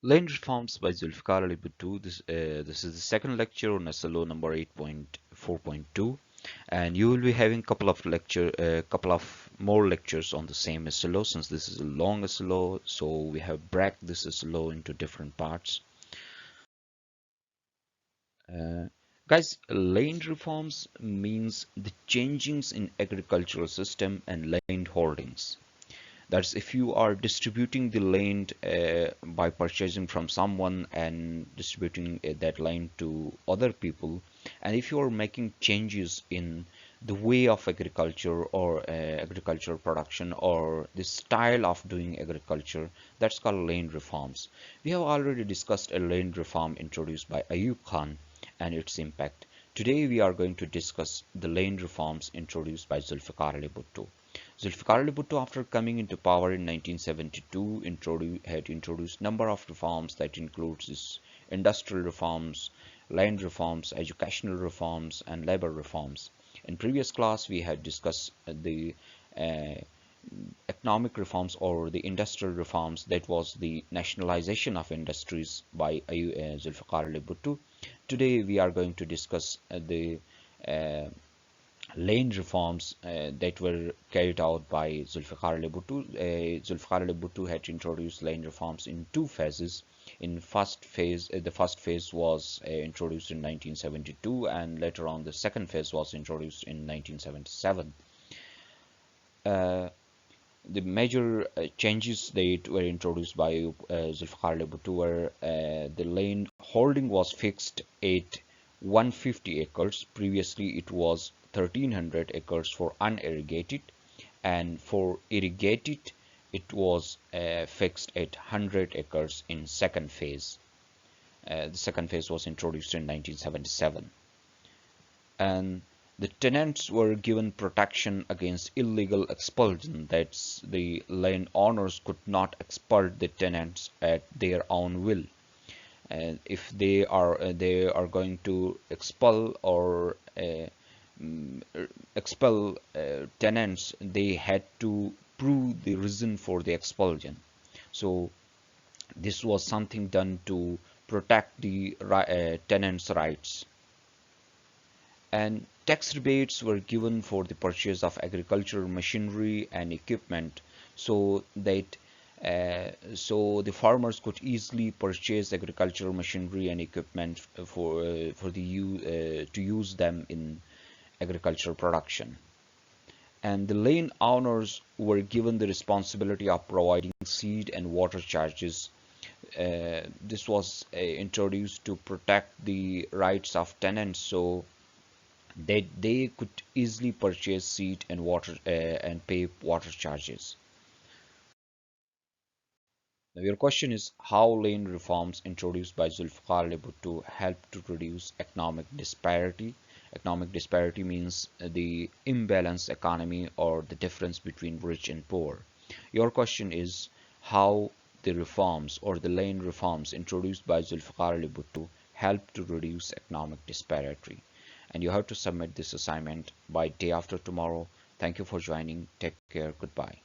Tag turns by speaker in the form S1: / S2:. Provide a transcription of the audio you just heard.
S1: Land Reforms by Zulfiqar Ali Bhutto. This is the second lecture on SLO number 8.4.2, and you will be having couple of more lectures on the same SLO since this is a long SLO. So we have break this SLO into different parts. Uh, Guys, land reforms means the changings in agricultural system and land holdings. That's if you are distributing the land by purchasing from someone and distributing that land to other people, and if you are making changes in the way of agriculture or agricultural production or the style of doing agriculture, that's called land reforms. We have already discussed a land reform introduced by Ayub Khan and its impact. Today we are going to discuss the land reforms introduced by Zulfiqar Ali Bhutto. Zulfiqar Ali Bhutto, after coming into power in 1972, had introduced number of reforms that includes industrial reforms, land reforms, educational reforms, and labor reforms. In previous class, we had discussed the uh, economic reforms or the industrial reforms. That was the nationalization of industries by Zulfiqar Ali Bhutto. Today, we are going to discuss the uh, land reforms that were carried out by Zulfiqar Ali Bhutto. Zulfiqar Ali Bhutto had introduced land reforms in two phases. In first phase, the first phase was introduced in 1972, and later on the second phase was introduced in 1977. Uh, the major changes that were introduced by Zulfiqar Ali Bhutto were the land holding was fixed at 150 acres. Previously, it was 1300 acres for unirrigated, and for irrigated, it was fixed at 100 acres in second phase. The second phase was introduced in 1977, and the tenants were given protection against illegal expulsion. That's the land owners could not expel the tenants at their own will. And if they are going to expel or expel tenants, they had to prove the reason for the expulsion. So this was something done to protect the tenants' rights. And tax rebates were given for the purchase of agricultural machinery and equipment, so that so the farmers could easily purchase agricultural machinery and equipment for to use them in agricultural production. And the land owners were given the responsibility of providing seed and water charges. This was introduced to protect the rights of tenants, so they could easily purchase seed and water and pay water charges. Now your question is how land reforms introduced by Zulfiqar Ali Bhutto help to reduce economic disparity. Economic disparity means the imbalanced economy or the difference between rich and poor. Your question is how the reforms or the land reforms introduced by Zulfiqar Ali Bhutto help to reduce economic disparity. And you have to submit this assignment by day after tomorrow. Thank you for joining. Take care. Goodbye.